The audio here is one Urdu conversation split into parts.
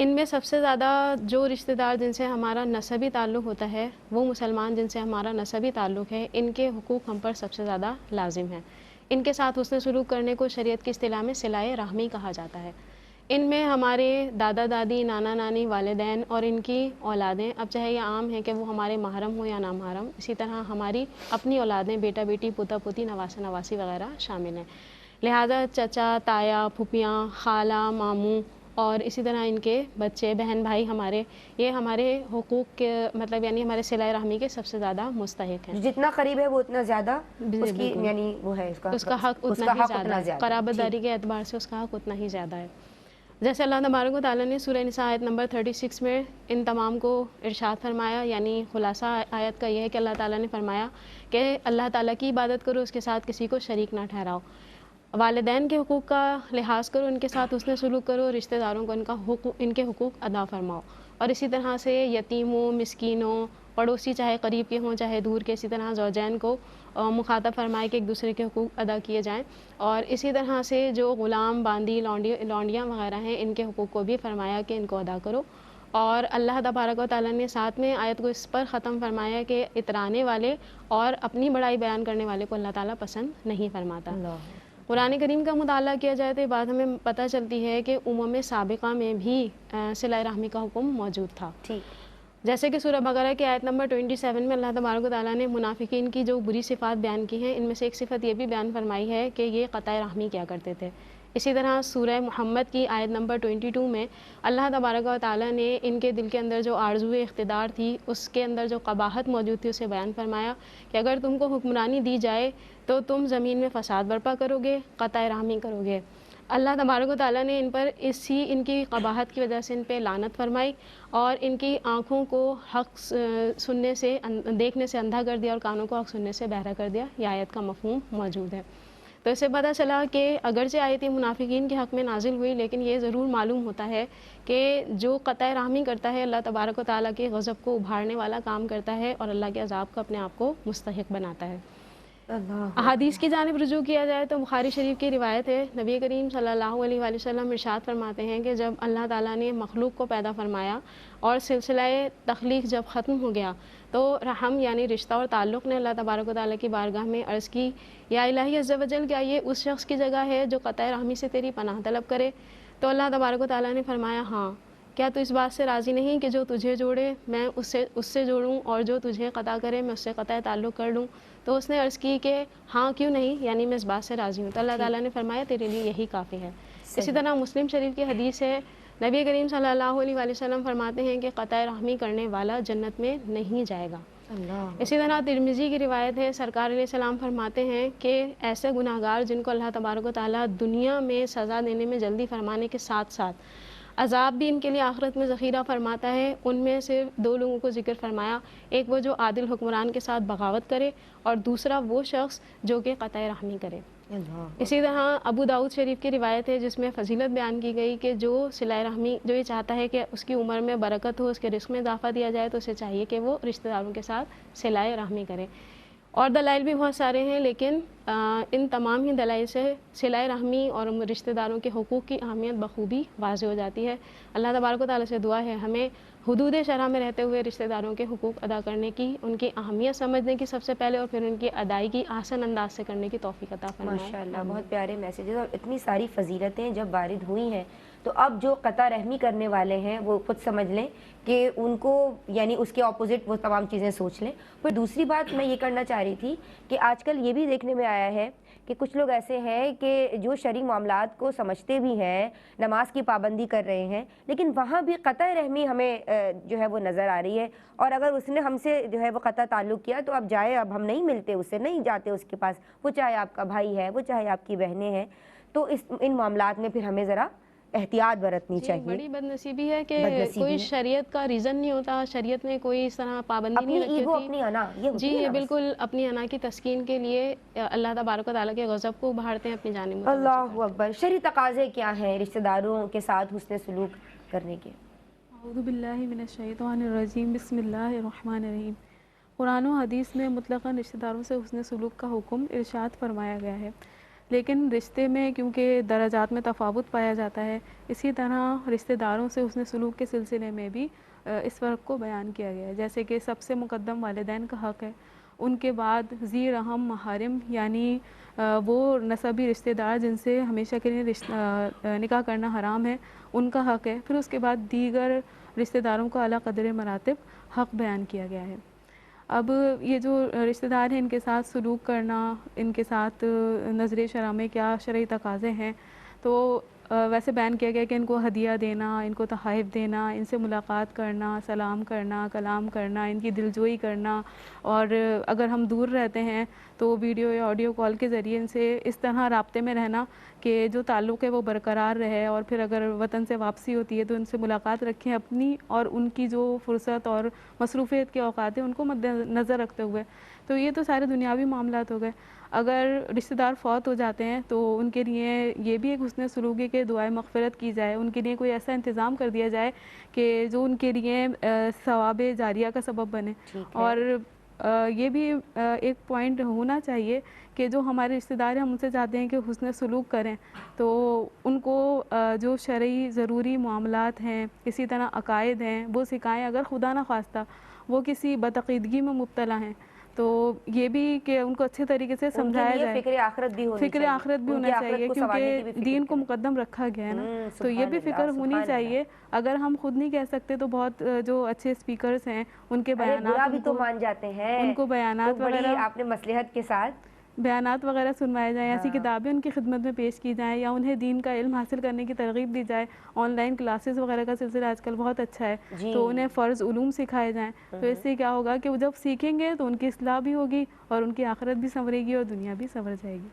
ان میں سب سے زیادہ جو رشتہ دار جن سے ہمارا نسبی تعلق ہوتا ہے، وہ مسلمان جن سے ہمارا نسبی تعلق ہے، ان کے حقوق ہم پر سب سے زیادہ لازم ہیں۔ ان کے ساتھ حسن سلوک کرنے کو شریعت کی اصطلاح میں صلہ رحمی کہا جاتا ہے۔ ان میں ہمارے دادا دادی، نانا نانی، والدین اور ان کی اولادیں، اب چاہے یہ عام ہے کہ وہ ہمارے محرم ہوں یا نامحرم، اسی طرح ہماری اپنی اولادیں، بیٹا بیٹی، پوتا پوتی، نواسہ نواسی وغیرہ شامل ہیں۔ لہذا چچا، تایا، پھوپھیاں، خالہ، ماموں اور اسی طرح ان کے بچے، بہن بھائی ہمارے، یہ ہمارے حقوق کے مطلب یعنی ہمارے صلہ رحمی کے سب سے زیادہ مستحق ہیں۔ جتنا قریب ہے وہ اتنا زیادہ اس کی بالکل، یعنی وہ ہے اس کا حق اتنا ہی زیادہ ہے، قرابت داری کے اعتبار سے اس کا حق اتنا ہی زیادہ ہے۔ جیسے اللہ تبارک و تعالیٰ نے سورہ نساء آیت نمبر 36 میں ان تمام کو ارشاد فرمایا، یعنی خلاصہ آیت کا یہ ہے کہ اللہ تعالیٰ نے فرمایا کہ اللہ تعالیٰ کی عبادت کرو، اس کے ساتھ کسی کو شریک نہ ٹھہراؤ، والدین کے حقوق کا لحاظ کرو، ان کے ساتھ حسن سلوک کرو، رشتہ داروں کو ان کے حقوق ادا فرماؤ، اور اسی طرح سے یتیموں، مسکینوں، پڑوسی چاہے قریب کے ہوں چاہے دور کے، اسی طرح زوجین کو مخاطب فرمائے کہ ایک دوسرے کے حقوق ادا کیے جائیں، اور اسی طرح سے جو غلام، باندی، لونڈیاں وغیرہ ہیں، ان کے حقوق کو بھی فرمایا کہ ان کو ادا کرو۔ اور اللہ تبارک و تعالیٰ نے ساتھ میں آیت کو اس پر ختم فرمایا کہ اترانے والے اور اپنی بڑائی بیان کرنے والے کو اللہ تعالیٰ پسند نہیں فرماتا۔ قرآن کریم کا مطالعہ کیا جائے تو یہ بات ہمیں پتہ چلتی ہے کہ امم سابقہ میں بھی صلہ رحمی کا حکم موجود تھا۔ جیسے کہ سورہ بقرہ کی آیت نمبر 27 میں اللہ تبارک و تعالیٰ نے منافقین کی جو بری صفات بیان کی ہیں، ان میں سے ایک صفت یہ بھی بیان فرمائی ہے کہ یہ قطع رحمی کیا کرتے تھے۔ اسی طرح سورہ محمد کی آیت نمبر 22 میں اللہ تبارک و تعالیٰ نے ان کے دل کے اندر جو آرزو اقتدار تھی، اس کے اندر جو قباحت موجود تھی، اسے بیان فرمایا کہ اگر تم کو حکمرانی دی جائے تو تم زمین میں فساد برپا کرو گے، قطع رحمی کرو گے۔ اللہ تبارک و تعالیٰ نے ان پر ان کی قباحت کی وجہ سے ان پہ لعنت فرمائی اور ان کی آنکھوں کو حق سننے سے، دیکھنے سے اندھا کر دیا اور کانوں کو حق سننے سے بہرا کر دیا۔ یہ آیت کا مفہوم موجود ہے۔ تو اس سے پتہ چلا کہ اگرچہ آیت منافقین کے حق میں نازل ہوئی، لیکن یہ ضرور معلوم ہوتا ہے کہ جو قطع رحمی کرتا ہے، اللہ تبارک و تعالیٰ کے غضب کو ابھارنے والا کام کرتا ہے اور اللہ کے عذاب کو اپنے آپ کو مستحق بناتا ہے۔ احادیث کی جانب رجوع کیا جائے تو بخاری شریف کی روایت ہے، نبی کریم صلی اللہ علیہ وآلہ وسلم ارشاد فرماتے ہیں کہ جب اللہ تعالیٰ نے مخلوق کو پیدا فرمایا اور سلسلہ تخلیق جب ختم ہو گیا تو رحم یعنی رشتہ اور تعلق نے اللہ تبارک و تعالیٰ کی بارگاہ میں عرض کی، یا الہی عز و جل، کیا یہ اس شخص کی جگہ ہے جو قطع رحمی سے تیری پناہ طلب کرے؟ تو اللہ تبارک و تعالیٰ نے فرمایا ہاں، کیا تو اس بات سے راضی نہیں کہ جو تجھے جوڑے میں اس سے جوڑوں اور جو تجھے قطع کرے میں اس سے قطع تعلق کر لوں؟ تو اس نے عرض کی کہ ہاں کیوں نہیں، یعنی میں اس بات سے راضی ہوں۔ تو اللہ تعالیٰ نے فرمایا تیرے لیے یہی کافی ہے۔ اسی طرح مسلم شریف کی حدیث ہے، نبی کریم صلی اللہ علیہ وآلہ وسلم فرماتے ہیں کہ قطع رحمی کرنے والا جنت میں نہیں جائے گا۔ اسی طرح ترمذی کی روایت ہے، سرکار علیہ السلام فرماتے ہیں کہ ایسے گناہ گار جن کو اللہ تبارک و تعالیٰ دنیا میں سزا دینے میں جلدی فرمانے کے ساتھ ساتھ عذاب بھی ان کے لیے آخرت میں ذخیرہ فرماتا ہے، ان میں سے دو لوگوں کو ذکر فرمایا، ایک وہ جو عادل حکمران کے ساتھ بغاوت کرے اور دوسرا وہ شخص جو کہ قطع رحمی کرے۔ اسی طرح ابو داؤد شریف کی روایت ہے جس میں فضیلت بیان کی گئی کہ جو صلہ رحمی، جو یہ چاہتا ہے کہ اس کی عمر میں برکت ہو، اس کے رزق میں اضافہ دیا جائے، تو اسے چاہیے کہ وہ رشتہ داروں کے ساتھ صلہ رحمی کرے۔ اور دلائل بھی بہت سارے ہیں، لیکن ان تمام ہی دلائل سے صلہ رحمی اور رشتہ داروں کے حقوق کی اہمیت بخوبی واضح ہو جاتی ہے۔ اللہ تبارک و تعالیٰ سے دعا ہے ہمیں حدود شرع میں رہتے ہوئے رشتہ داروں کے حقوق ادا کرنے کی، ان کی اہمیت سمجھنے کی سب سے پہلے، اور پھر ان کی ادائیگی آسان انداز سے کرنے کی توفیق عطا فرمائے۔ ماشاءاللہ، بہت پیارے میسیجز اور اتنی ساری فضیلتیں جب وارد ہوئی ہیں تو اب جو قطع رحمی کرنے والے ہیں وہ خود سمجھ لیں کہ ان کو یعنی اس کے اپوزٹ وہ تمام چیزیں سوچ لیں۔ پھر دوسری بات میں یہ کرنا چاہ رہی تھی کہ آج کل یہ بھی دیکھنے میں آیا ہے کہ کچھ لوگ ایسے ہیں کہ جو شرعی معاملات کو سمجھتے بھی ہیں، نماز کی پابندی کر رہے ہیں، لیکن وہاں بھی قطع رحمی ہمیں جو ہے وہ نظر آ رہی ہے، اور اگر اس نے ہم سے جو ہے وہ قطع تعلق کیا تو اب جائے، اب ہم نہیں ملتے اس سے، نہیں جاتے اس کے پاس، وہ چاہے آپ کا بھائی ہے، وہ چاہے آپ کی بہنیں ہیں۔ تو ان معاملات میں پھر ہمیں ذرا احتیاط برتنی چاہیے۔ بڑی بد نصیبی ہے کہ کوئی شریعت کا ریزن نہیں ہوتا، شریعت میں کوئی اس طرح پابندی نہیں رکھی ہوتی۔ اپنی انا جی، یہ بالکل اپنی انا کی تسکین کے لیے اللہ تبارک و تعالیٰ کے غضب کو ابھارتے ہیں اپنی جانب۔ اللہ اکبر۔ شرعی تقاضے کیا ہیں رشتہ داروں کے ساتھ حسن سلوک کرنے کے؟ اعوذ باللہ من الشیطان الرجیم، بسم اللہ الرحمن الرحیم۔ قرآن و حدیث میں مطلقاً رشتہ داروں سے حسن سلوک کا حکم ارشاد فرمایا گیا ہے۔ لیکن رشتے میں کیونکہ درجات میں تفاوت پایا جاتا ہے، اسی طرح رشتہ داروں سے حسن سلوک کے سلسلے میں بھی اس فرق کو بیان کیا گیا ہے. جیسے کہ سب سے مقدم والدین کا حق ہے، ان کے بعد ذی رحم محارم یعنی وہ نسبی رشتہ دار جن سے ہمیشہ کے لیے نکاح کرنا حرام ہے، ان کا حق ہے. پھر اس کے بعد دیگر رشتہ داروں کا اعلیٰ قدر مراتب حق بیان کیا گیا ہے. اب یہ جو رشتہ دار ہیں ان کے ساتھ سلوک کرنا، ان کے ساتھ نظر شرع میں کیا شرعی تقاضے ہیں، تو ویسے بیان کیا گیا کہ ان کو ہدیہ دینا، ان کو تحائف دینا، ان سے ملاقات کرنا، سلام کرنا، کلام کرنا، ان کی دلجوئی کرنا، اور اگر ہم دور رہتے ہیں تو ویڈیو یا آڈیو کال کے ذریعے ان سے اس طرح رابطے میں رہنا کہ جو تعلق ہے وہ برقرار رہے، اور پھر اگر وطن سے واپسی ہوتی ہے تو ان سے ملاقات رکھیں اپنی اور ان کی جو فرصت اور مصروفیت کے اوقات ہیں ان کو مد نظر رکھتے ہوئے. تو یہ تو سارے دنیاوی معاملات ہو گئے. اگر رشتہ دار فوت ہو جاتے ہیں تو ان کے لیے یہ بھی ایک حسن سلوک ہے کہ دعائے مغفرت کی جائے، ان کے لیے کوئی ایسا انتظام کر دیا جائے کہ جو ان کے لیے ثواب جاریہ کا سبب بنے. اور یہ بھی ایک پوائنٹ ہونا چاہیے کہ جو ہمارے رشتہ دار ہیں ہم ان سے چاہتے ہیں کہ حسن سلوک کریں، تو ان کو جو شرعی ضروری معاملات ہیں، اسی طرح عقائد ہیں، وہ سکھائیں. اگر خدا نہ خواستہ وہ کسی بدعقیدگی میں مبتلا ہیں تو یہ بھی کہ ان کو اچھے طریقے سے سمجھایا جائے. فکر آخرت بھی ہونا چاہیے کیونکہ دین کو مقدم رکھا گیا ہے نا، تو یہ بھی فکر ہونی چاہیے. اگر ہم خود نہیں کہہ سکتے تو بہت جو اچھے اسپیکرز ہیں ان کے بیانات بھی تو مان جاتے ہیں، ان کو بیانات وغیرہ آپ نے مصلحت کے ساتھ بیانات وغیرہ سنوائے جائیں، ایسی کتابیں ان کی خدمت میں پیش کی جائیں، یا انہیں دین کا علم حاصل کرنے کی ترغیب دی جائے. آن لائن کلاسز وغیرہ کا سلسلہ آج کل بہت اچھا ہے، تو انہیں فرض علوم سکھائے جائیں. تو اس سے کیا ہوگا کہ وہ جب سیکھیں گے تو ان کی اصلاح بھی ہوگی اور ان کی آخرت بھی سنورے گی اور دنیا بھی سنور جائے گی.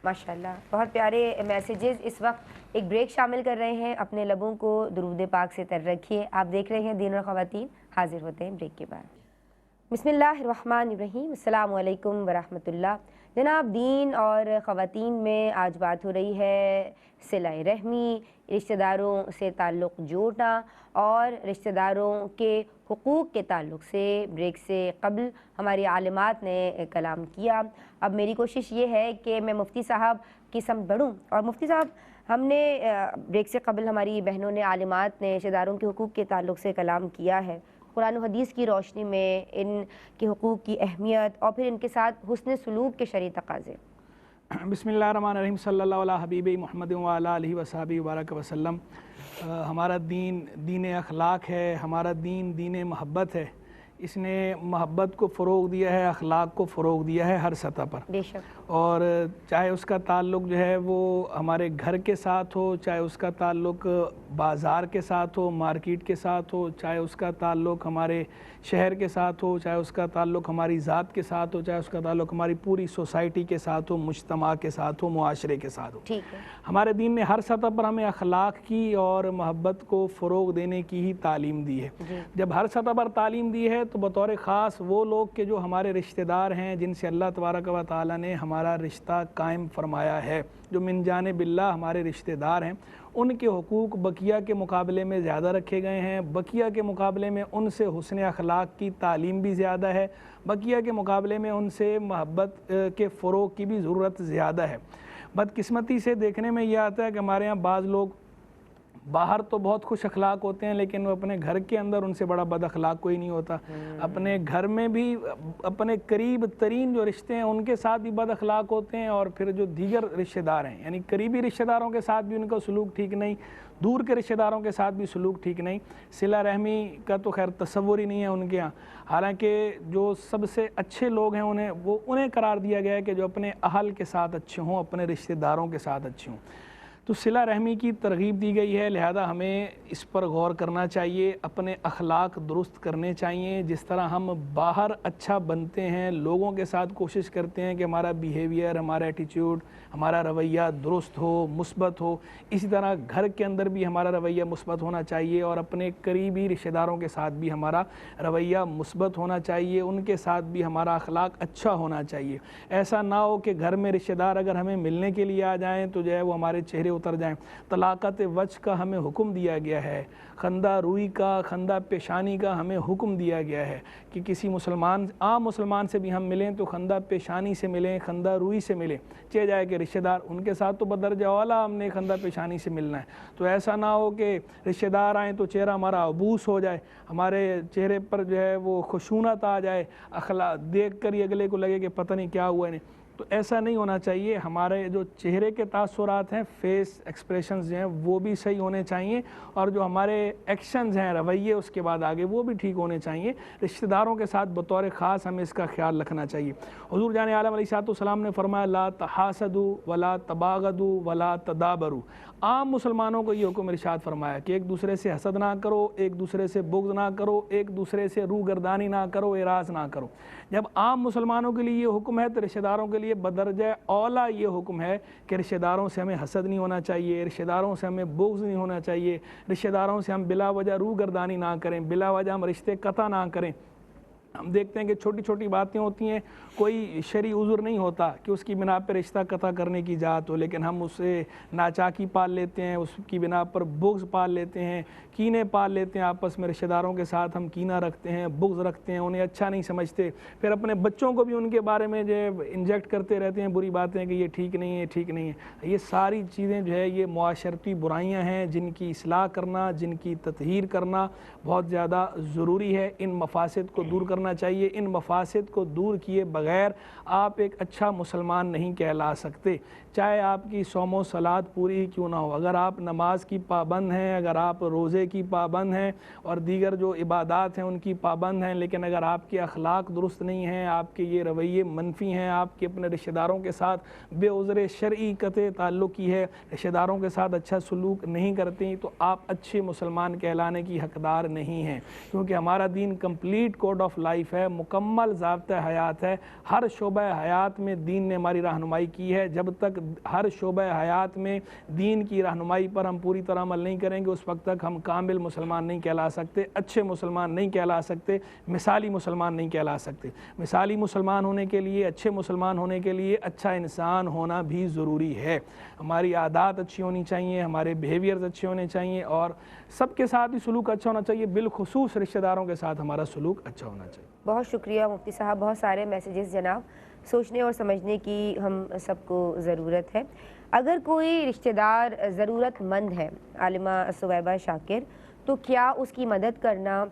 ماشاءاللہ، بہت پیارے میسیجز. اس وقت ایک بریک شامل کر رہے ہیں، اپنے لبوں کو درود پاک سے تر رکھیے. آپ دیکھ رہے ہیں دین اور خواتین. حاضر ہوتے ہیں بریک کے بعد. بسم اللہ الرحمن الرحیم. السلام علیکم ورحمۃ اللہ. جناب، دین اور خواتین میں آج بات ہو رہی ہے صلہ رحمی، رشتہ داروں سے تعلق جوڑنا اور رشتہ داروں کے حقوق کے تعلق سے. بریک سے قبل ہماری عالمات نے کلام کیا. اب میری کوشش یہ ہے کہ میں مفتی صاحب کی سمت بڑھوں. اور مفتی صاحب، ہم نے بریک سے قبل ہماری بہنوں نے، عالمات نے رشتہ داروں کے حقوق کے تعلق سے کلام کیا ہے. قرآن و حدیث کی روشنی میں ان کے حقوق کی اہمیت اور پھر ان کے ساتھ حسن سلوک کے شرعی تقاضے. بسم اللہ الرحمن الرحیم. صلی اللہ علیہ حبیب محمد وعلی آلہ وصحبہ وبارک وسلم. ہمارا دین دین اخلاق ہے، ہمارا دین دین محبت ہے. اس نے محبت کو فروغ دیا ہے، اخلاق کو فروغ دیا ہے ہر سطح پر. بے شک. اور چاہے اس کا تعلق جو ہے وہ ہمارے گھر کے ساتھ ہو، چاہے اس کا تعلق بازار کے ساتھ ہو، مارکیٹ کے ساتھ ہو، چاہے اس کا تعلق ہمارے شہر کے ساتھ ہو، چاہے اس کا تعلق ہماری ذات کے ساتھ ہو، چاہے اس کا تعلق ہماری پوری سوسائٹی کے ساتھ ہو، مجتمع کے ساتھ ہو، معاشرے کے ساتھ ہو. ٹھیک ہے. ہمارے دین نے ہر سطح پر ہمیں اخلاق کی اور محبت کو فروغ دینے کی ہی تعلیم دی ہے. جب ہر سطح پر تعلیم دی ہے تو بطور خاص وہ لوگ کہ جو ہمارے رشتہ دار ہیں، جن سے اللہ تبارک و تعالیٰ نے ہمارا رشتہ قائم فرمایا ہے، جو من جانب اللہ ہمارے رشتہ دار ہیں، ان کے حقوق بقیہ کے مقابلے میں زیادہ رکھے گئے ہیں. بقیہ کے مقابلے میں ان سے حسن اخلاق کی تعلیم بھی زیادہ ہے. بقیہ کے مقابلے میں ان سے محبت کے فروغ کی بھی ضرورت زیادہ ہے. بدقسمتی سے دیکھنے میں یہ آتا ہے کہ ہمارے ہاں بعض لوگ باہر تو بہت خوش اخلاق ہوتے ہیں، لیکن وہ اپنے گھر کے اندر ان سے بڑا بد اخلاق کوئی نہیں ہوتا. اپنے گھر میں بھی اپنے قریب ترین جو رشتے ہیں ان کے ساتھ بھی بد اخلاق ہوتے ہیں، اور پھر جو دیگر رشتہ دار ہیں یعنی قریبی رشتہ داروں کے ساتھ بھی ان کا سلوک ٹھیک نہیں، دور کے رشتہ داروں کے ساتھ بھی سلوک ٹھیک نہیں. صلہ رحمی کا تو خیر تصور ہی نہیں ہے ان کے ہاں. حالانکہ جو سب سے اچھے لوگ ہیں انہیں قرار دیا گیا ہے کہ جو اپنے اہل کے ساتھ اچھے ہوں، اپنے رشتہ داروں کے ساتھ اچھے ہوں. تو صلہ رحمی کی ترغیب دی گئی ہے، لہذا ہمیں اس پر غور کرنا چاہیے، اپنے اخلاق درست کرنے چاہیے. جس طرح ہم باہر اچھا بنتے ہیں، لوگوں کے ساتھ کوشش کرتے ہیں کہ ہمارا بیہیویئر، ہمارا ایٹیچیوڈ، ہمارا رویہ درست ہو، مثبت ہو، اسی طرح گھر کے اندر بھی ہمارا رویہ مثبت ہونا چاہیے، اور اپنے قریبی رشتہ داروں کے ساتھ بھی ہمارا رویہ مثبت ہونا چاہیے، ان کے ساتھ بھی ہمارا اخلاق اچھا ہونا چاہیے. ایسا نہ ہو کہ گھر میں رشتہ دار اگر ہمیں ملنے کے لیے آ جائیں تو جو ہے وہ ہمارے چہرے اتر جائیں. طلاقت وجہ کا ہمیں حکم دیا گیا ہے, خندہ روئی کا, خندہ پیشانی کا ہمیں حکم دیا گیا ہے کہ کسی مسلمان, عام مسلمان سے بھی ہم ملیں تو خندہ پیشانی سے ملیں, خندہ روئی سے ملیں, چہ جائے کہ رشتہ دار ان کے ساتھ تو بدرجہ اولا ہم نے خندہ پیشانی سے ملنا ہے. تو ایسا نہ ہو کہ رشتہ دار آئیں تو چہرہ ہمارا عبوس ہو جائے, ہمارے چہرے پر جو ہے وہ خشونت آ جائے, اخلاق دیکھ کر ہی اگلے کو لگے کہ پتہ نہیں کیا ہوا انہیں. تو ایسا نہیں ہونا چاہیے. ہمارے جو چہرے کے تاثرات ہیں, فیس ایکسپریشنز جو ہیں وہ بھی صحیح ہونے چاہیے, اور جو ہمارے ایکشنز ہیں, رویے اس کے بعد آگے وہ بھی ٹھیک ہونے چاہیے. رشتہ داروں کے ساتھ بطور خاص ہمیں اس کا خیال رکھنا چاہیے. حضور جان عالم علیہ السلام نے فرمایا لا تحاسدوا ولا تباغضوا ولا تدابروا. عام مسلمانوں کو یہ حکم ارشاد فرمایا کہ ایک دوسرے سے حسد نہ کرو, ایک دوسرے سے بغض نہ کرو, ایک دوسرے سے روگردانی نہ کرو, اعراض نہ کرو. جب عام مسلمانوں کے لیے یہ حکم ہے تو رشتہ داروں کے لیے بدرجہ اولا یہ حکم ہے کہ رشتہ داروں سے ہمیں حسد نہیں ہونا چاہیے, رشتہ داروں سے ہمیں بغض نہیں ہونا چاہیے, رشتہ داروں سے ہم بلا وجہ روگردانی نہ کریں, بلا وجہ ہم رشتے قطع نہ کریں. ہم دیکھتے ہیں کہ چھوٹی چھوٹی باتیں ہوتی ہیں, کوئی شرعی عذر نہیں ہوتا کہ اس کی بنا پر رشتہ قطع کرنے کی جات ہو, لیکن ہم اسے ناچاکی پال لیتے ہیں, اس کی بنا پر بغض پال لیتے ہیں, کینے پال لیتے ہیں. آپس میں رشتہ داروں کے ساتھ ہم کینہ رکھتے ہیں, بغض رکھتے ہیں, انہیں اچھا نہیں سمجھتے. پھر اپنے بچوں کو بھی ان کے بارے میں جو انجیکٹ کرتے رہتے ہیں بری باتیں کہ یہ ٹھیک نہیں ہے, ٹھیک نہیں ہے. یہ ساری چیزیں جو ہے یہ معاشرتی برائیاں ہیں جن کی اصلاح کرنا, جن کی تطہیر کرنا بہت زیادہ ضروری ہے. ان مفاسد کو دور کرنا چاہیے. ان مفاسد کو دور کیے بغیر آپ ایک اچھا مسلمان نہیں کہلا سکتے, چاہے آپ کی صوم و صلات پوری ہی کیوں نہ ہو. اگر آپ نماز کی پابند ہیں, اگر آپ روزے کی پابند ہیں اور دیگر جو عبادات ہیں ان کی پابند ہیں, لیکن اگر آپ کے اخلاق درست نہیں ہیں, آپ کے یہ رویے منفی ہیں, آپ کے اپنے رشتہ داروں کے ساتھ بے عذر شرعی قطع تعلق کی ہے, رشتہ داروں کے ساتھ اچھا سلوک نہیں کرتے, تو آپ اچھے مسلمان کہلانے کی حقدار نہیں ہیں. کیونکہ ہمارا دین کمپلیٹ کوڈ آف لائف ہے, مکمل ضابطہ حیات ہے. ہر شعبہ حیات میں دین نے ہماری رہنمائی کی ہے. جب تک ہر شعبہ حیات میں دین کی رہنمائی پر ہم پوری طرح عمل نہیں کریں گے اس وقت تک ہم کامل مسلمان نہیں کہلا سکتے, اچھے مسلمان نہیں کہلا سکتے, مثالی مسلمان نہیں کہلا سکتے. مثالی مسلمان ہونے کے لیے, اچھے مسلمان ہونے کے لیے اچھا انسان ہونا بھی ضروری ہے. ہماری عادات اچھی ہونی چاہیے, ہمارے بیہیویئرز اچھے ہونے چاہیے, اور سب کے ساتھ ہی سلوک اچھا ہونا چاہیے, بالخصوص رشتہ داروں کے ساتھ ہمارا سلوک اچھا ہونا چاہیے. بہت شکریہ مفتی صاحب, بہت سارے میسیجز جناب. سوچنے اور سمجھنے کی ہم سب کو ضرورت ہے. اگر کوئی رشتہ دار ضرورت مند ہے عالمہ ثویبہ شاکر, تو کیا اس کی مدد کرنا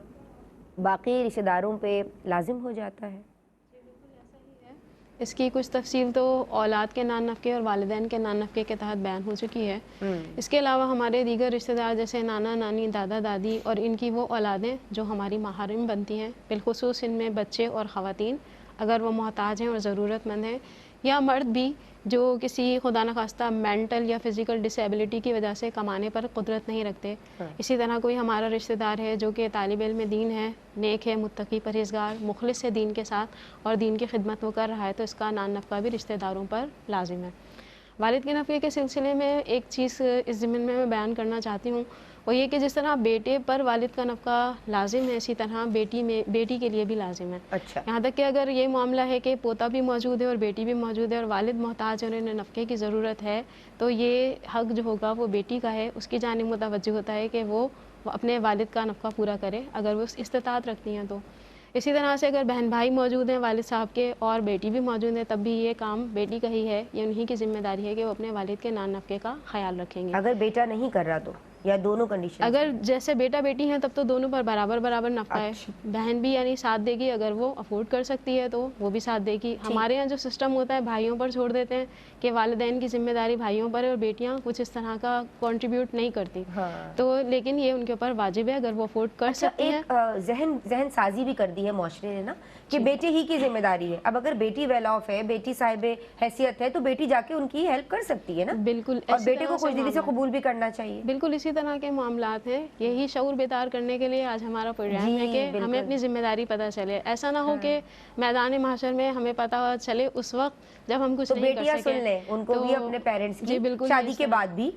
باقی رشتہ داروں پہ لازم ہو جاتا ہے؟ اس کی کچھ تفصیل تو اولاد کے نان نفقے اور والدین کے نان نفقے کے تحت بیان ہو چکی ہے. اس کے علاوہ ہمارے دیگر رشتہ دار جیسے نانا نانی, دادا دادی اور ان کی وہ اولادیں جو ہماری محارم بنتی ہیں, بالخصوص ان میں بچے اور خواتین اگر وہ محتاج ہیں اور ضرورت مند ہیں, یا مرد بھی جو کسی خدا نخواستہ مینٹل یا فزیکل ڈسیبلٹی کی وجہ سے کمانے پر قدرت نہیں رکھتے. اسی طرح کوئی ہمارا رشتہ دار ہے جو کہ طالب علم دین ہے, نیک ہے, متقی, پرہیزگار, مخلص ہے دین کے ساتھ, اور دین کی خدمت وہ کر رہا ہے, تو اس کا نان نفقہ بھی رشتہ داروں پر لازم ہے. والد کے نفقے کے سلسلے میں ایک چیز اس ضمن میں بیان کرنا چاہتی ہوں, وہ یہ کہ جس طرح بیٹے پر والد کا نفقہ لازم ہے, اسی طرح بیٹی کے لیے بھی لازم ہے. اچھا. یہاں تک کہ اگر یہ معاملہ ہے کہ پوتا بھی موجود ہے اور بیٹی بھی موجود ہے اور والد محتاج اور انہیں نفقے کی ضرورت ہے, تو یہ حق جو ہوگا وہ بیٹی کا ہے. اس کی جانب متوجہ ہوتا ہے کہ وہ اپنے والد کا نفقہ پورا کرے اگر وہ استطاعت رکھتی ہیں تو. اسی طرح سے اگر بہن بھائی موجود ہیں والد صاحب کے اور بیٹی بھی موجود ہے, تب بھی یہ کام بیٹی کا ہی ہے, یہ انہی کی ذمہ داری ہے کہ وہ اپنے والد کے نان نفقے کا خیال رکھیں گے. اگر بیٹا نہیں کر رہا تو, یا دونوں کنڈیشن؟ اگر جیسے بیٹا بیٹی ہیں تب تو دونوں پر برابر نفقہ ہے. بہن بھی یعنی ساتھ دے گی, اگر وہ افورڈ کر سکتی ہے تو وہ بھی ساتھ دے گی. ہمارے یہاں جو سسٹم ہوتا ہے بھائیوں پر چھوڑ دیتے ہیں کہ والدین کی ذمہ داری بھائیوں پر ہے اور بیٹیاں کچھ اس طرح کا کنٹریبیوٹ نہیں کرتی. تو لیکن یہ ان کے اوپر واجب ہے اگر وہ افورڈ کر سکتی ہیں. ذہن سازی بھی کر دی ہے معاشرے نے نا کہ بیٹے ہی کی ذمہ داری ہے. اب اگر بیٹی ویل آف ہے, بیٹی صاحب حیثیت ہے, تو بیٹی جا کے ان کی ہیلپ کر سکتی ہے نا. بالکل. اور بیٹے کو خوش دلی سے قبول بھی کرنا چاہیے. بالکل اسی طرح کے معاملات ہیں. یہی شعور بیدار کرنے کے لیے آج ہمارا پروگرام ہے کہ ہمیں اپنی ذمہ داری پتہ چلے. ایسا نہ ہو کہ میدان محشر میں ہمیں پتہ چلے اس وقت جب ہم کچھ نہیں کر سکے. بیٹیاں سن لیں ان کو بھی اپنے پیرنٹس کی, شادی کے بعد بھی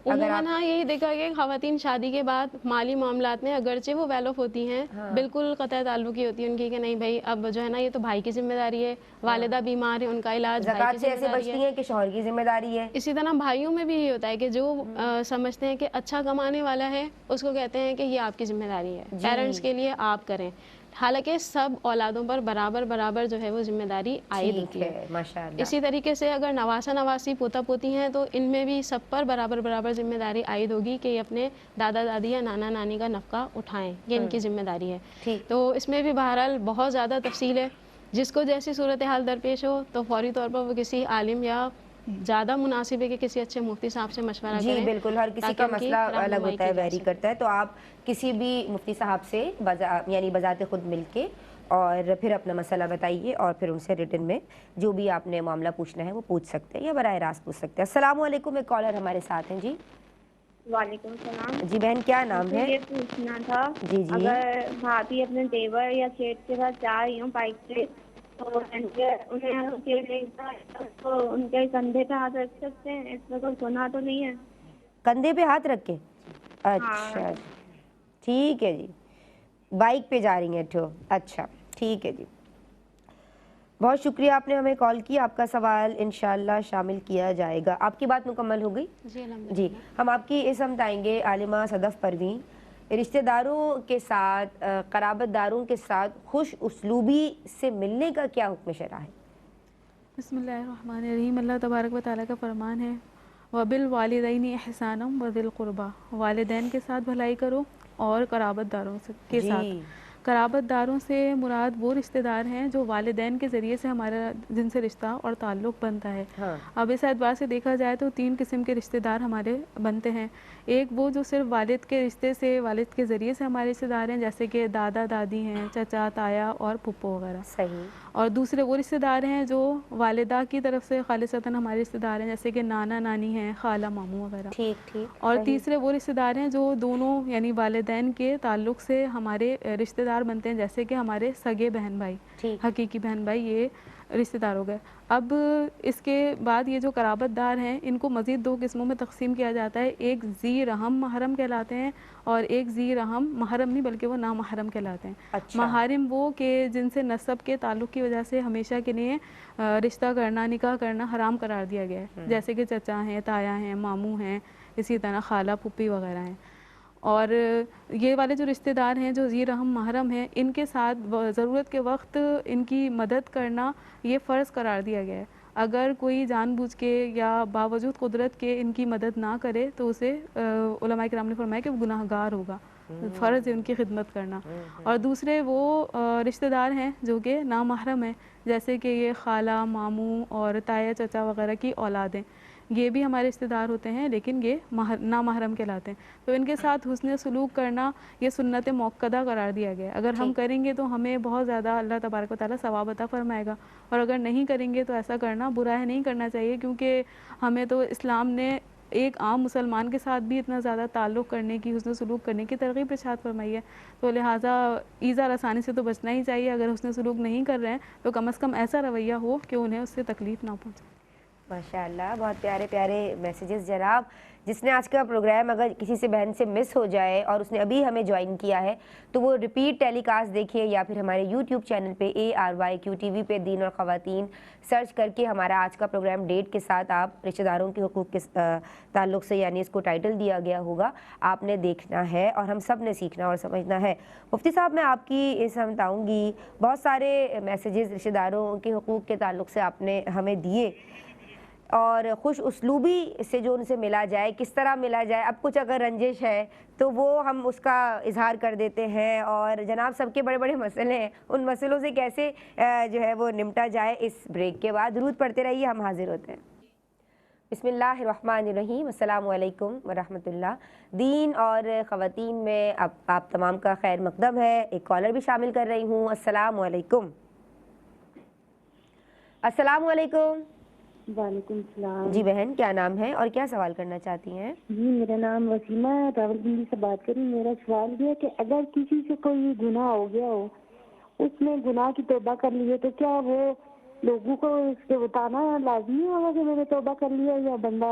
عموماً ہاں یہی دیکھا گیا کہ خواتین شادی کے بعد مالی معاملات میں اگرچہ وہ ویل آف ہوتی ہیں، بالکل قطع تعلق کی ہوتی ہے ان کی کہ نہیں بھائی اب جو ہے نا یہ تو بھائی کی ذمہ داری ہے، والدہ بیمار ہے ان کا علاج بھائی کی زکوٰۃ سے ایسے ذمہ داری بچتی ہے. ہیں کہ شوہر کی ذمہ داری ہے. اسی طرح بھائیوں میں بھی یہ ہوتا ہے کہ جو سمجھتے ہیں کہ اچھا کمانے والا ہے اس کو کہتے ہیں کہ یہ آپ کی ذمہ داری ہے، پیرنٹس کے لیے آپ کریں، حالانکہ سب اولادوں پر برابر جو ہے وہ ذمہ داری عائد ہوتی ہے. ماشاء اللہ. اسی طریقے سے اگر نواسا نواسی پوتا پوتی ہیں تو ان میں بھی سب پر برابر ذمہ داری عائد ہوگی کہ یہ اپنے دادا دادی یا نانا نانی کا نفقہ اٹھائیں، یہ ان کی ذمہ داری ہے. تو اس میں بھی بہرحال بہت زیادہ تفصیل ہے، جس کو جیسی صورتحال درپیش ہو تو فوری طور پر وہ کسی عالم یا زیادہ مناسب ہے کہ کسی اچھے مفتی صاحب سے مشورہ کریں. جی بالکل، ہر کسی کا مسئلہ الگ ہوتا ہے، ویری کرتا ہے. تو آپ کسی بھی مفتی صاحب سے یعنی بذات خود مل کے اور پھر اپنا مسئلہ بتائیے اور پھر ان سے ریٹن میں جو بھی آپ نے معاملہ پوچھنا ہے وہ پوچھ سکتے ہیں یا براہ راست پوچھ سکتے ہیں. السلام علیکم، ایک کالر ہمارے ساتھ ہیں. جی وعلیکم السلام. جی بہن کیا نام ہے؟ مجھے یہ پوچھنا تھا جی اگر بھابھی اپنے دیور یا شیٹ کے ساتھ جا رہی ہوں بائک سے تو انہیں تو ان کے کندھے پہ ہاتھ رکھ سکتے ہیں؟ اس میں کوئی گناہ تو نہیں ہے؟ کندھے پہ ہاتھ رکھ کے؟ اچھا ٹھیک ہے جی، بائک پہ جا رہی ہیں تو اچھا ٹھیک ہے جی. بہت شکریہ آپ نے ہمیں کال کی، آپ کا سوال انشاءاللہ شامل کیا جائے گا. آپ کی بات مکمل ہو گئی؟ جی ہم آپ کی اسم بتائیں گے عالمہ صدف پروین. رشتہ داروں کے ساتھ قرابت داروں کے ساتھ خوش اسلوبی سے ملنے کا کیا حکم شرع ہے؟ بسم اللہ الرحمن الرحیم. اللہ تبارک و تعالیٰ کا فرمان ہے وَبِالْوَالِدَيْنِ إِحْسَانًا وَذِي الْقُرْبَى، والدین کے ساتھ بھلائی کرو اور قرابت داروں کے ساتھ. قرابت داروں سے مراد وہ رشتہ دار ہیں جو والدین کے ذریعے سے ہمارا جن سے رشتہ اور تعلق بنتا ہے. اب اس اعتبار سے دیکھا جائے تو 3 قسم کے رشتہ دار ہمارے بنتے ہیں. ایک وہ جو صرف والد کے رشتے سے، والد کے ذریعے سے ہمارے رشتہ دار ہیں، جیسے کہ دادا دادی ہیں، چچا تایا اور پھپھو وغیرہ. صحیح. اور دوسرے وہ رشتہ دار ہیں جو والدہ کی طرف سے خالصتاً ہمارے رشتہ دار ہیں، جیسے کہ نانا نانی ہیں، خالہ ماموں وغیرہ. ٹھیک. اور تیسرے وہ رشتہ دار ہیں جو دونوں یعنی والدین کے تعلق سے ہمارے رشتہ دار بنتے ہیں، جیسے کہ ہمارے سگے بہن بھائی، حقیقی بہن بھائی، یہ رشتہ دار ہو گئے. اب اس کے بعد یہ جو قرابت دار ہیں ان کو مزید 2 قسموں میں تقسیم کیا جاتا ہے. ایک ذی رحم محرم کہلاتے ہیں اور ایک ذی رحم محرم نہیں بلکہ وہ نامحرم کہلاتے ہیں. محارم وہ کہ جن سے نسب کے تعلق کی وجہ سے ہمیشہ کے لیے رشتہ کرنا، نکاح کرنا حرام قرار دیا گیا ہے، جیسے کہ چچا ہیں، تایا ہیں، ماموں ہیں، اسی طرح خالہ پھوپھی وغیرہ ہیں. اور یہ والے جو رشتہ دار ہیں جو ذی رحم محرم ہیں ان کے ساتھ ضرورت کے وقت ان کی مدد کرنا یہ فرض قرار دیا گیا ہے. اگر کوئی جان بوجھ کے یا باوجود قدرت کے ان کی مدد نہ کرے تو اسے علماء کرام نے فرمایا کہ وہ گناہ گار ہوگا، فرض ہے ان کی خدمت کرنا. اور دوسرے وہ رشتہ دار ہیں جو کہ نامحرم ہیں، جیسے کہ یہ خالہ ماموں اور تایا چچا وغیرہ کی اولادیں، یہ بھی ہمارے رشتہ دار ہوتے ہیں لیکن یہ نامحرم کہلاتے ہیں. تو ان کے ساتھ حسن سلوک کرنا یہ سنت موقدہ قرار دیا گیا ہے. اگر ہم کریں گے تو ہمیں بہت زیادہ اللہ تبارک و تعالیٰ ثواب عطا فرمائے گا، اور اگر نہیں کریں گے تو ایسا کرنا برا ہے، نہیں کرنا چاہیے، کیونکہ ہمیں تو اسلام نے ایک عام مسلمان کے ساتھ بھی اتنا زیادہ تعلق کرنے کی، حسن سلوک کرنے کی ترغیب ارشاد فرمائی ہے. تو لہٰذا ایذا رسانی سے تو بچنا ہی چاہیے. اگر حسن سلوک نہیں کر رہے ہیں تو کم از کم ایسا رویہ ہو کہ انہیں اس سے تکلیف نہ پہنچے. ماشاء اللہ، بہت پیارے پیارے میسیجز جناب. جس نے آج کا پروگرام اگر کسی سے بہن سے مس ہو جائے اور اس نے ابھی ہمیں جوائن کیا ہے تو وہ ریپیٹ ٹیلی کاسٹ دیکھیے یا پھر ہمارے یوٹیوب چینل پہ ARYQ TV پہ دین اور خواتین سرچ کر کے ہمارا آج کا پروگرام ڈیٹ کے ساتھ آپ رشتہ داروں کے حقوق کے تعلق سے یعنی اس کو ٹائٹل دیا گیا ہوگا، آپ نے دیکھنا ہے اور ہم سب نے سیکھنا اور سمجھنا ہے. مفتی صاحب میں آپ کی سمجھاؤں گی، بہت سارے میسیجز رشتہ داروں کے حقوق کے تعلق سے آپ نے ہمیں دیے، اور خوش اسلوبی سے جو ان سے ملا جائے، کس طرح ملا جائے. اب کچھ اگر رنجش ہے تو وہ ہم اس کا اظہار کر دیتے ہیں، اور جناب سب کے بڑے بڑے مسئلے ہیں، ان مسئلوں سے کیسے جو ہے وہ نمٹا جائے. اس بریک کے بعد درود پڑھتے رہیے، ہم حاضر ہوتے ہیں. بسم اللہ الرحمن الرحیم. السلام علیکم ورحمۃ اللہ. دین اور خواتین میں آپ تمام کا خیر مقدم ہے. ایک کالر بھی شامل کر رہی ہوں. السلام علیکم. السلام علیکم. وعلیکم السلام. جی بہن کیا نام ہے اور کیا سوال کرنا چاہتی ہیں؟ جی میرا نام وسیمہ ہے، راولپنڈی سے بات کر رہی ہوں. میرا سوال یہ ہے کہ اگر کسی سے کوئی گناہ ہو گیا ہو، اس نے گناہ کی توبہ کر لی ہے، تو کیا وہ لوگوں کو اس کے بتانا لازمی ہوگا کہ میں نے توبہ کر لیا، یا بندہ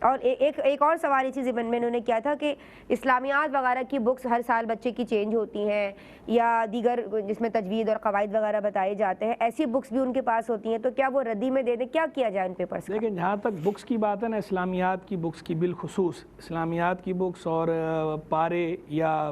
اور ایک اور سوال اسی ضمن میں انہوں نے کیا تھا کہ اسلامیات وغیرہ کی بکس ہر سال بچے کی چینج ہوتی ہیں یا دیگر جس میں تجوید اور قواعد وغیرہ بتائے جاتے ہیں، ایسی بکس بھی ان کے پاس ہوتی ہیں، تو کیا وہ ردی میں دے دیں؟ کیا کیا جائے ان پیپرز کا؟ لیکن جہاں تک بکس کی بات ہے نا، اسلامیات کی بکس کی بالخصوص اسلامیات کی بکس اور پارے یا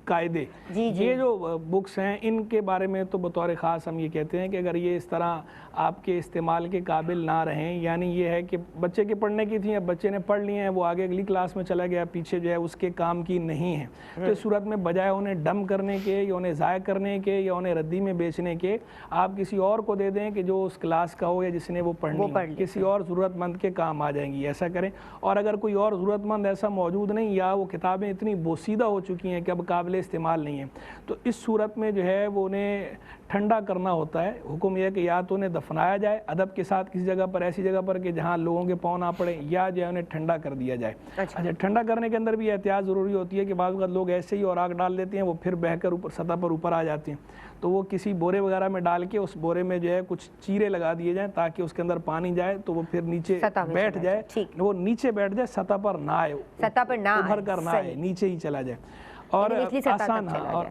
قاعدے، یہ جو بکس ہیں ان کے بارے میں تو بطور خاص ہم یہ کہتے ہیں کہ اگر یہ اس طرح آپ کے استعمال کے قابل نہ رہیں، یعنی یہ ہے کہ بچے کے پڑھنے کی تھیں، اب بچے نے پڑھ لی ہیں، وہ آگے اگلی کلاس میں چلا گیا، پیچھے جو ہے اس کے کام کی نہیں ہے، تو اس صورت میں بجائے انہیں ڈم کرنے کے یا انہیں ضائع کرنے کے یا انہیں ردی میں بیچنے کے، آپ کسی اور کو دے دیں کہ جو اس کلاس کا ہو یا جس نے وہ پڑھنی ہو، کسی اور ضرورت مند کے کام آ جائیں گی، ایسا کریں۔ اور اگر کوئی اور ضرورت مند ایسا موجود نہیں یا وہ کتابیں اتنی بوسیدہ ہو چکی ہیں کہ اب قابل استعمال نہیں ہیں، تو اس صورت میں جو ہے وہ انہیں ٹھنڈا کرنا ہوتا ہے۔ حکم یہ ہے کہ یا تو انہیں دفنایا جائے ادب کے ساتھ کسی جگہ پر، ایسی جگہ پر کہ جہاں لوگوں کے پاؤں نہ پڑے، یا جو ہے انہیں ٹھنڈا کر دیا جائے۔ اچھا، ٹھنڈا کرنے کے اندر بھی احتیاط ضروری ہوتی ہے کہ بعض اوقات لوگ ایسے ہی اور آگ ڈال دیتے ہیں، وہ پھر بہہ کر اوپر سطح پر اوپر آ جاتے ہیں، تو وہ کسی بورے وغیرہ میں ڈال کے اس بورے میں جو ہے کچھ چیرے لگا دیے جائیں تاکہ اس کے اندر پانی جائے تو وہ پھر نیچے بیٹھ جائے، وہ نیچے بیٹھ جائے، سطح پر نہ آئے، سطح پر نہ ابھر کر نہ آئے، نیچے ہی چلا جائے۔ اور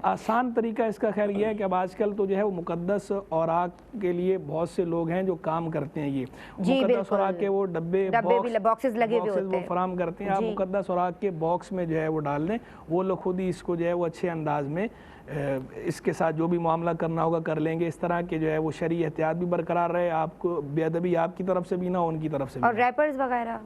آسان طریقہ اس کا خیر یہ ہے کہ اب آج کل تو جو ہے وہ مقدس اوراق کے لیے بہت سے لوگ ہیں جو کام کرتے ہیں، یہ مقدس اوراق کے وہ ڈبے باکسز لگے ہوئے ہوتے ہیں، وہ فراہم کرتے ہیں۔ آپ مقدس اوراق کے باکس میں جو ہے وہ ڈال دیں، وہ لوگ خود ہی اس کو جو ہے وہ اچھے انداز میں اس کے ساتھ جو بھی معاملہ کرنا ہوگا کر لیں گے، اس طرح کہ جو ہے وہ شرعی احتیاط بھی برقرار رہے، آپ کو بے ادبی آپ کی طرف سے بھی نہ ہو، ان کی طرف سے بھی۔ اور ریپرز وغیرہ،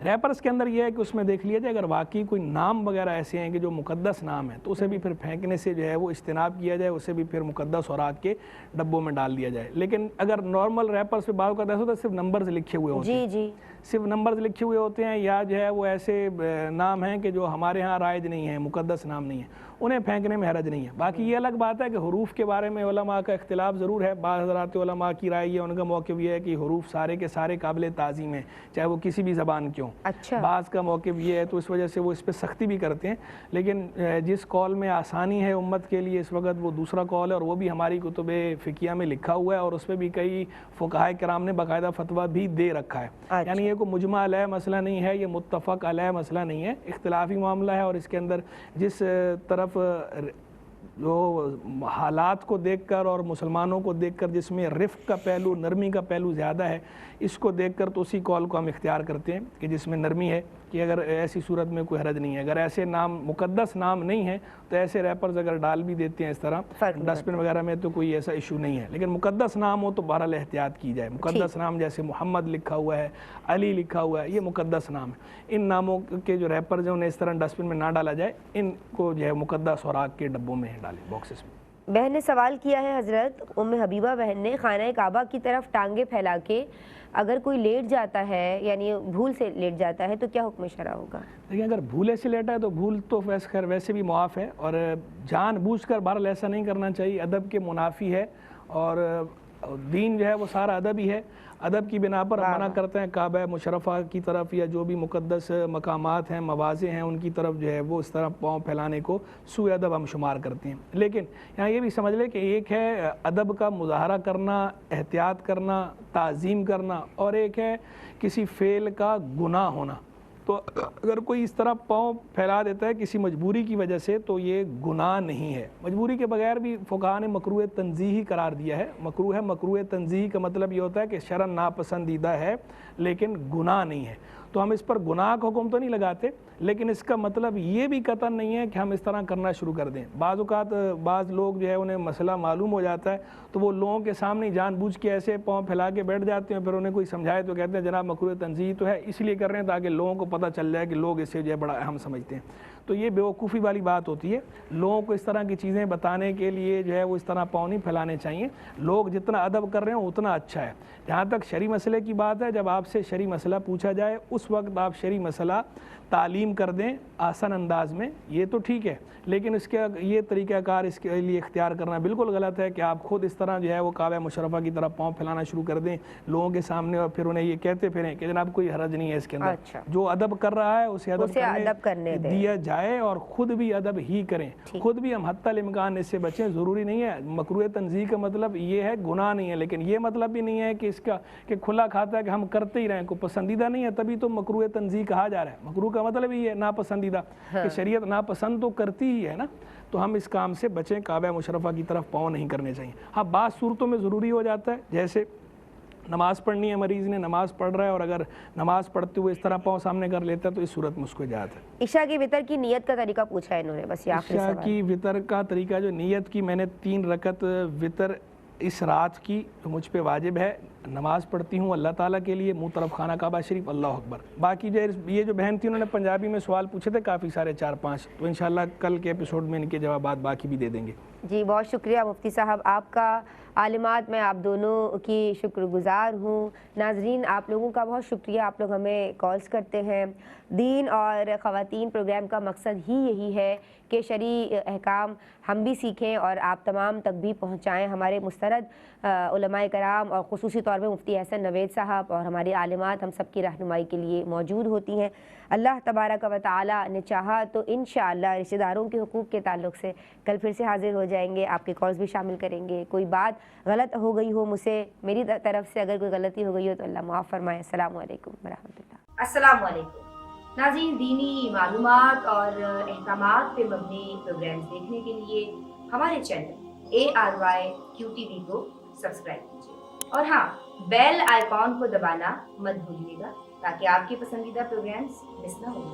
ریپرز کے اندر یہ ہے کہ اس میں دیکھ لیا جائے اگر واقعی کوئی نام وغیرہ ایسے ہیں کہ جو مقدس نام ہے تو اسے بھی پھر پھینکنے سے جو ہے وہ اجتناب کیا جائے، اسے بھی پھر مقدس اوراق کے ڈبوں میں ڈال دیا جائے۔ لیکن اگر نارمل ریپرز پہ بعض اوقات ایسا ہوتا ہے صرف نمبرز لکھے ہوئے ہوتے ہیں، صرف نمبرز لکھے ہوئے ہوتے ہیں، یا جو ہے وہ ایسے نام ہیں کہ جو ہمارے ہاں رائج نہیں ہیں، مقدس نام نہیں ہے، انہیں پھینکنے میں حرج نہیں ہے۔ باقی یہ الگ بات ہے کہ حروف کے بارے میں علماء کا اختلاف ضرور ہے، بعض حضرات علماء کی رائے یہ، ان کا موقف یہ ہے کہ حروف سارے کے سارے قابل تعظیم ہیں، چاہے وہ کسی بھی زبان کے ہوں۔ بعض کا موقف یہ ہے تو اس وجہ سے وہ اس پہ سختی بھی کرتے ہیں، لیکن جس قول میں آسانی ہے امت کے لیے اس وقت وہ دوسرا قول ہے، اور وہ بھی ہماری کتب فقیہ میں لکھا ہوا ہے، اور اس پہ بھی کئی فقہائے کرام نے باقاعدہ فتویٰ بھی دے رکھا ہے۔ یعنی یہ کوئی مجمع علیہ مسئلہ نہیں ہے، یہ متفق علیہ مسئلہ نہیں ہے، اختلافی معاملہ ہے، اور اس کے اندر جس طرف جو حالات کو دیکھ کر اور مسلمانوں کو دیکھ کر جس میں رفق کا پہلو، نرمی کا پہلو زیادہ ہے، اس کو دیکھ کر تو اسی قول کو ہم اختیار کرتے ہیں کہ جس میں نرمی ہے، کہ اگر ایسی صورت میں کوئی حرج نہیں ہے۔ اگر ایسے نام مقدس نام نہیں ہے تو ایسے ریپرز اگر ڈال بھی دیتے ہیں اس طرح ڈسٹ بن وغیرہ میں تو کوئی ایسا ایشو نہیں ہے، لیکن مقدس نام ہو تو بہرحال احتیاط کی جائے۔ مقدس نام جیسے محمد لکھا ہوا ہے، علی لکھا ہوا ہے، یہ مقدس نام ہے، ان ناموں کے جو ریپرز ہیں انہیں اس طرح ڈسٹ بن میں نہ ڈالا جائے، ان کو جو ہے مقدس اوراق کے ڈبوں میں ڈالیں، باکسز میں۔ بہن نے سوال کیا ہے حضرت ام حبیبہ بہن نے، خانہ کعبہ کی طرف ٹانگیں پھیلا کے اگر کوئی لیٹ جاتا ہے، یعنی بھول سے لیٹ جاتا ہے، تو کیا حکم شرع ہوگا؟ لیکن اگر بھولے سے لیٹا ہے تو بھول تو ویسے بھی معاف ہے، اور جان بوجھ کر بہرحال ایسا نہیں کرنا چاہیے، ادب کے منافی ہے، اور دین جو ہے وہ سارا ادب ہی ہے۔ ادب کی بنا پر ہم منع کرتے ہیں کعبہ مشرفہ کی طرف یا جو بھی مقدس مقامات ہیں، مواضع ہیں، ان کی طرف جو ہے وہ اس طرح پاؤں پھیلانے کو سوء ادب ہم شمار کرتے ہیں۔ لیکن یہاں یہ بھی سمجھ لیں کہ ایک ہے ادب کا مظاہرہ کرنا، احتیاط کرنا، تعظیم کرنا، اور ایک ہے کسی فعل کا گناہ ہونا۔ تو اگر کوئی اس طرح پاؤں پھیلا دیتا ہے کسی مجبوری کی وجہ سے تو یہ گناہ نہیں ہے۔ مجبوری کے بغیر بھی فقہاء نے مکروہ تنزیہی قرار دیا ہے۔ مکروہ ہے، مکروہ تنزیہی کا مطلب یہ ہوتا ہے کہ شرعاً ناپسندیدہ ہے لیکن گناہ نہیں ہے، تو ہم اس پر گناہ کا حکم تو نہیں لگاتے، لیکن اس کا مطلب یہ بھی قطعاً نہیں ہے کہ ہم اس طرح کرنا شروع کر دیں۔ بعض اوقات بعض لوگ جو ہے انہیں مسئلہ معلوم ہو جاتا ہے تو وہ لوگوں کے سامنے جان بوجھ کے ایسے پاؤں پھیلا کے بیٹھ جاتے ہیں، پھر انہیں کوئی سمجھائے تو کہتے ہیں جناب مکروہ تنزیہی تو ہے، اس لیے کر رہے ہیں تاکہ لوگوں کو پتہ چل جائے کہ لوگ اسے جو ہے بڑا اہم سمجھتے ہیں۔ تو یہ بیوقوفی والی بات ہوتی ہے، لوگوں کو اس طرح کی چیزیں بتانے کے لیے جو ہے وہ اس طرح پاؤں نہیں پھیلانے چاہیے۔ لوگ جتنا ادب کر رہے ہیں اتنا اچھا ہے۔ جہاں تک شرعی مسئلے کی بات ہے، جب آپ سے شرعی مسئلہ پوچھا جائے اس وقت آپ شرعی مسئلہ تعلیم کر دیں آسان انداز میں، یہ تو ٹھیک ہے، لیکن اس کے یہ طریقہ کار اس کے لیے اختیار کرنا بالکل غلط ہے کہ آپ خود اس طرح جو ہے وہ کعبہ مشرفہ کی طرف پاؤں پھیلانا شروع کر دیں لوگوں کے سامنے، اور پھر انہیں یہ کہتے پھریں کہ جناب کوئی حرج نہیں ہے اس کے اندر۔ جو ادب کر رہا ہے اسے ادب کرنے دیا جائے، اور خود بھی ادب ہی کریں، خود بھی ہم حتی الامکان اس سے بچیں۔ ضروری نہیں ہے مکروہ تنزیہ کا مطلب یہ ہے گناہ نہیں ہے، لیکن یہ مطلب بھی نہیں ہے کہ اس کا کہ کھلا کھاتا ہے کہ ہم کرتے ہی رہیں، کو پسندیدہ نہیں ہے تبھی تو مکروہ تنزیہ کہا جا رہا ہے۔ مکروہ کا مطلب یہ ہے ناپسندیدہ، کہ شریعت ناپسند تو کرتی ہی ہے نا، تو ہم اس کام سے بچیں، کعبہ مشرفہ کی طرف پاؤں نہیں کرنے چاہیے۔ ہاں بعض صورتوں میں ضروری ہو جاتا ہے، جیسے نماز پڑھنی ہے، مریض نے نماز پڑھ رہا ہے اور اگر نماز پڑھتے ہوئے اس طرح پاؤں سامنے کر لیتا ہے تو اس صورت میں اس کو اجازت ہے۔ عشاء کی وتر کی نیت کا طریقہ پوچھا ہے انہوں نے، بس یہ آخری سوال۔ عشاء کی وتر کا طریقہ جو نیت کی، میں نے 3 رکعت وتر اس رات کی مجھ پہ واجب ہے، نماز پڑھتی ہوں اللہ تعالیٰ کے لیے، منہ طرف خانہ کعبہ شریف، اللہ اکبر۔ باقی یہ جو بہن تھی انہوں نے پنجابی میں سوال پوچھے تھے کافی سارے 4-5، تو انشاءاللہ کل کے ایپیسوڈ میں ان کے جوابات باقی بھی دے دیں گے۔ جی بہت شکریہ مفتی صاحب آپ کا، عالمات میں آپ دونوں کی شکر گزار ہوں۔ ناظرین آپ لوگوں کا بہت شکریہ، آپ لوگ ہمیں کالز کرتے ہیں۔ دین اور خواتین پروگرام کا مقصد ہی یہی ہے کہ شرعی احکام ہم بھی سیکھیں اور آپ تمام تک بھی پہنچائیں۔ ہمارے مستند علماء کرام اور خصوصی طور پہ مفتی احسن نوید صاحب اور ہماری عالمات ہم سب کی رہنمائی کے لیے موجود ہوتی ہیں۔ اللہ تبارک و تعالی نے چاہا تو انشاءاللہ رشتہ داروں کے حقوق کے تعلق سے کل پھر سے حاضر ہو جائیں گے، آپ کے کالز بھی شامل کریں گے۔ کوئی بات غلط ہو گئی ہو مجھ سے، میری طرف سے اگر کوئی غلطی ہو گئی ہو تو اللہ معاف فرمائے۔ السلام علیکم ورحمۃ اللہ۔ السلام علیکم ناظرین، دینی معلومات اور احکامات پہ مبنی پروگرامز دیکھنے کے لیے ہمارے چینل ARYQTV کو سبسکرائب کیجیے، اور ہاں بیل آئیکن کو دبانا مت بھولیے گا تاکہ آپ کے پسندیدہ پروگرامز مس نہ ہوں۔